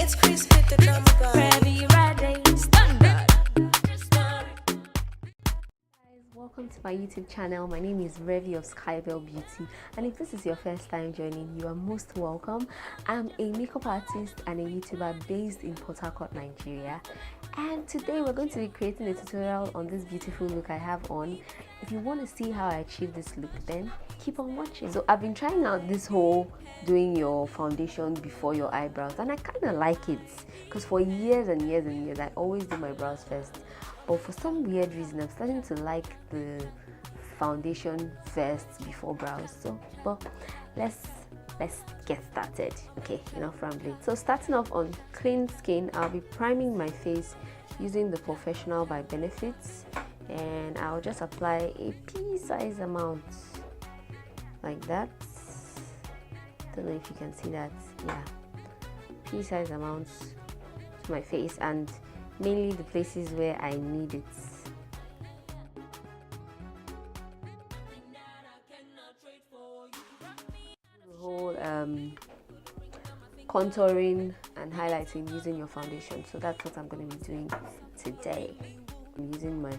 It's Chris with the drama guy. Ready, ready, standard. Welcome to my YouTube channel. My name is Revi of Skybelle Beauty, and if this is your first time joining, you are most welcome. I'm a makeup artist and a YouTuber based in Port Harcourt, Nigeria, and today we're going to be creating a tutorial on this beautiful look I have on. If you want to see how I achieve this look, then keep on watching. So I've been trying out this whole doing your foundation before your eyebrows, and I kind of like it because for years and years and years I always do my brows first. But for some weird reason, I'm starting to like the foundation first before brows. So, but let's get started. Okay, enough rambling. So starting off on clean skin, I'll be priming my face using the Professional by Benefits, and I'll just apply a pea-size amount like that. Don't know if you can see that. Yeah, pea-size amounts to my face, and mainly the places where I need it. The whole contouring and highlighting using your foundation. So that's what I'm going to be doing today. I'm using my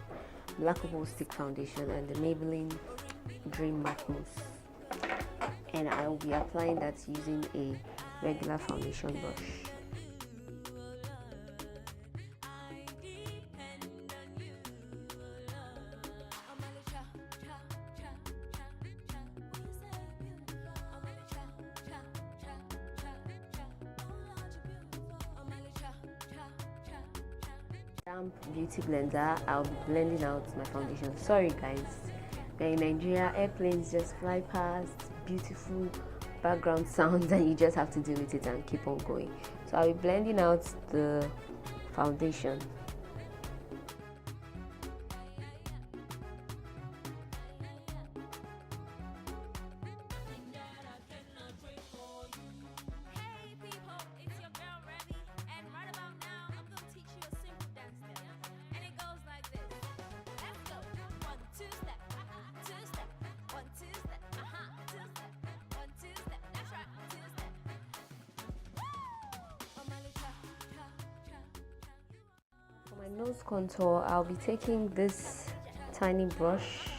Black Opal Stick Foundation and the Maybelline Dream Matte Mousse, and I will be applying that using a regular foundation brush. Damp beauty blender, I'll be blending out my foundation. Sorry guys, we're in Nigeria, airplanes just fly past, beautiful background sounds, and you just have to deal with it and keep on going. So I'll be blending out the foundation. My nose contour, I'll be taking this tiny brush.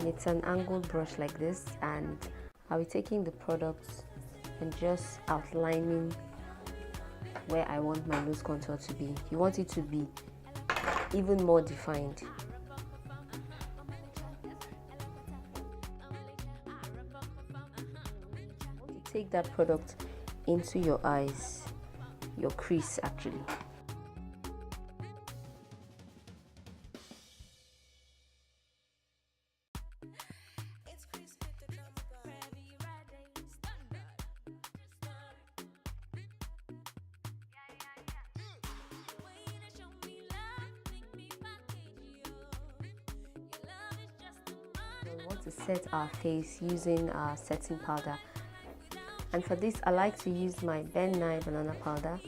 It's an angled brush like this, and I'll be taking the product and just outlining where I want my nose contour to be. You want it to be even more defined. Take that product into your eyes, your crease actually. We want to set our face using our setting powder, and for this I like to use my Nye banana powder.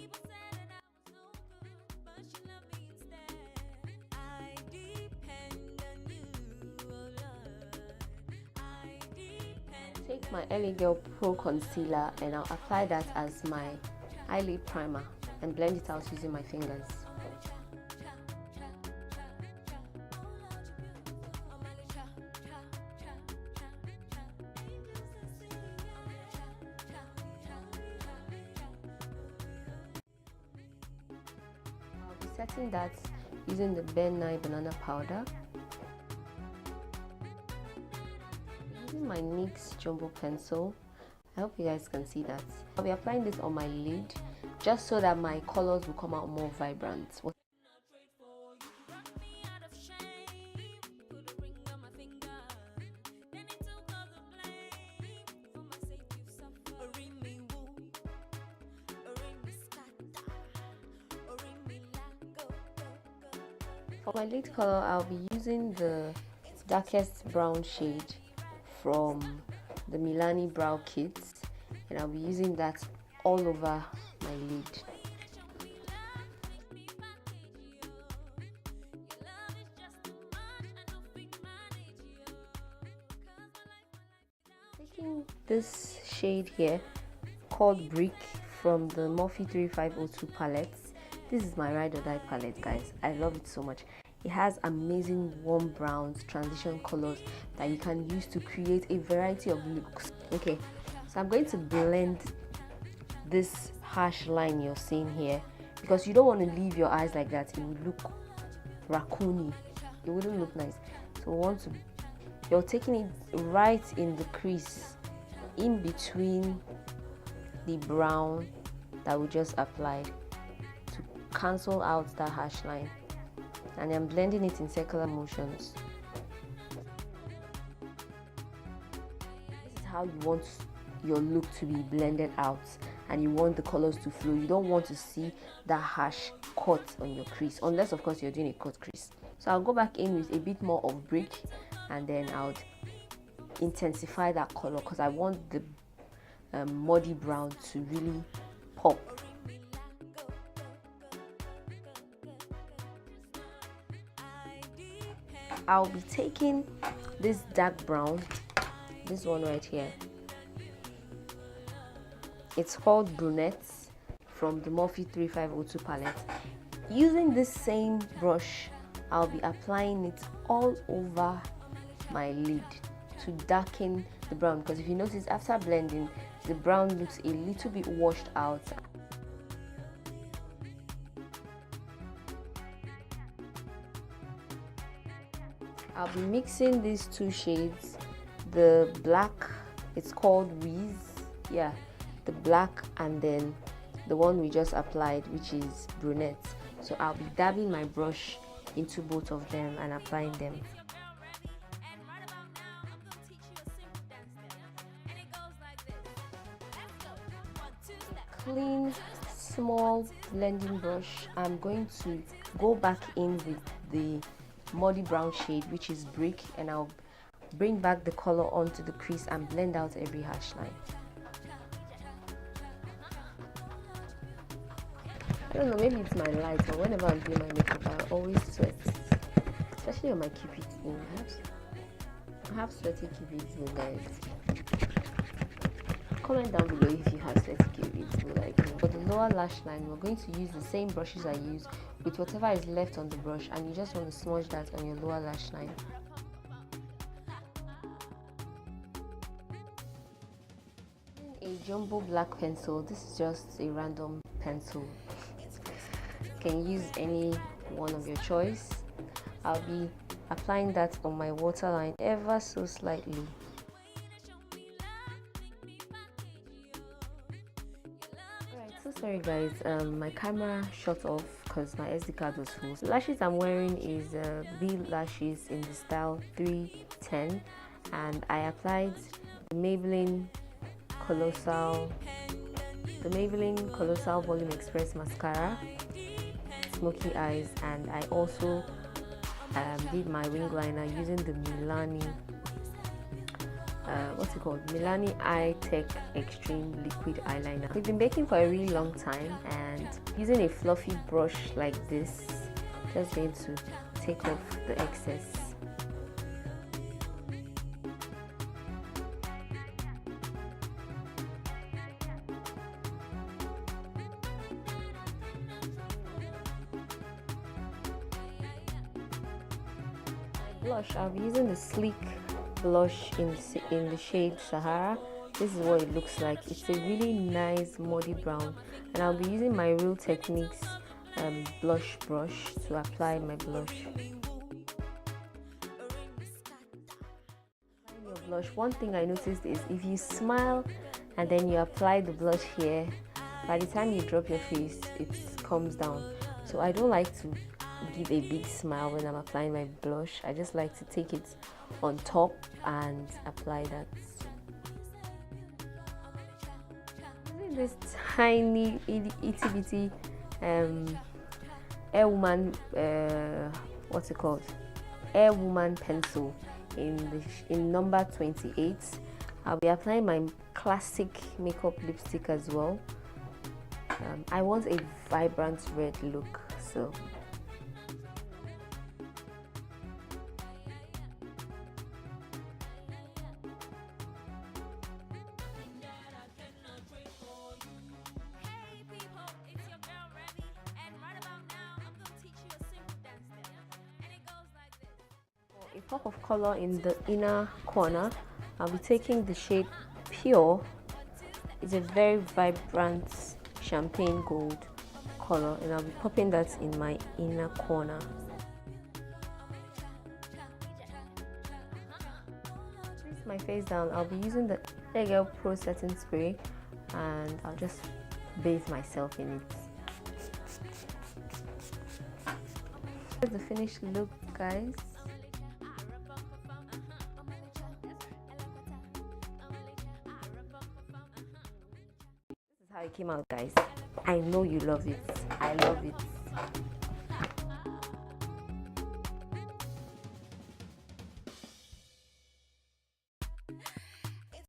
Take my LA Girl Pro concealer and I'll apply that as my eyelid primer and blend it out using my fingers. I'll be setting that using the Nye banana powder. Using my NYX jumbo pencil. I hope you guys can see that. I'll be applying this on my lid just so that my colors will come out more vibrant. For my lid color, I'll be using the darkest brown shade from the Milani brow kit, and I'll be using that all over my lid. Taking this shade here called Brick from the Morphe 3502 palettes. This is my ride or die palette, guys. I love it so much. It has amazing warm browns, transition colors that you can use to create a variety of looks. Okay, so I'm going to blend this harsh line you're seeing here, because you don't want to leave your eyes like that. It would look raccoony. It wouldn't look nice. So you're taking it right in the crease, in between the brown that we just applied, to cancel out that harsh line. And I'm blending it in circular motions. This is how you want your look to be blended out, and you want the colors to flow. You don't want to see that harsh cut on your crease, unless of course you're doing a cut crease. So I'll go back in with a bit more of brick, and then I'll intensify that color because I want the muddy brown to really pop. I'll be taking this dark brown, this one right here. It's called Brunettes from the Morphe 3502 palette. Using this same brush, I'll be applying it all over my lid to darken the brown, because if you notice, after blending, the brown looks a little bit washed out. I'll be mixing these two shades, the black, it's called Whiz, yeah, the black, and then the one we just applied, which is Brunette. So I'll be dabbing my brush into both of them and applying them. Clean, small blending brush. I'm going to go back in with the muddy brown shade, which is Brick, and I'll bring back the color onto the crease and blend out every harsh line. I don't know, maybe it's my light, or whenever I'm doing my makeup I always sweat, especially on my cupid skin. I have sweaty cupid skin, guys. Comment down below if you have sweaty cupid skin like me. For the lower lash line, we're going to use the same brushes I use with whatever is left on the brush, and you just want to smudge that on your lower lash line. A jumbo black pencil. This is just a random pencil. You can use any one of your choice. I'll be applying that on my waterline ever so slightly. Alright, so sorry guys, my camera shut off because my SD card was full. The lashes I'm wearing is Belle lashes in the style 310, and I applied the Maybelline Colossal Volume Express Mascara, Smoky eyes, and I also did my wing liner using the Milani Milani Eye Tech Extreme Liquid Eyeliner. We've been baking for a really long time, and using a fluffy brush like this, just going to take off the excess. Blush, I'll be using the Sleek blush in the shade Sahara. This is what it looks like. It's a really nice muddy brown, and I'll be using my Real Techniques blush brush to apply my blush. Your blush, one thing I noticed is if you smile and then you apply the blush here, by the time you drop your face, it comes down. So I don't like to give a big smile when I'm applying my blush. I just like to take it on top and apply that. Using this tiny itty bitty Air Woman Air Woman pencil in number 28. I'll be applying my ClassicMakeup lipstick as well. I want a vibrant red look, so pop of color in the inner corner. I'll be taking the shade Pure. It's a very vibrant champagne gold color, and I'll be popping that in my inner corner. Place my face down. I'll be using the Girl Pro Setting Spray, and I'll just bathe myself in it. Here's the finished look, guys. This is how it came out, guys. I know you love it. I love it.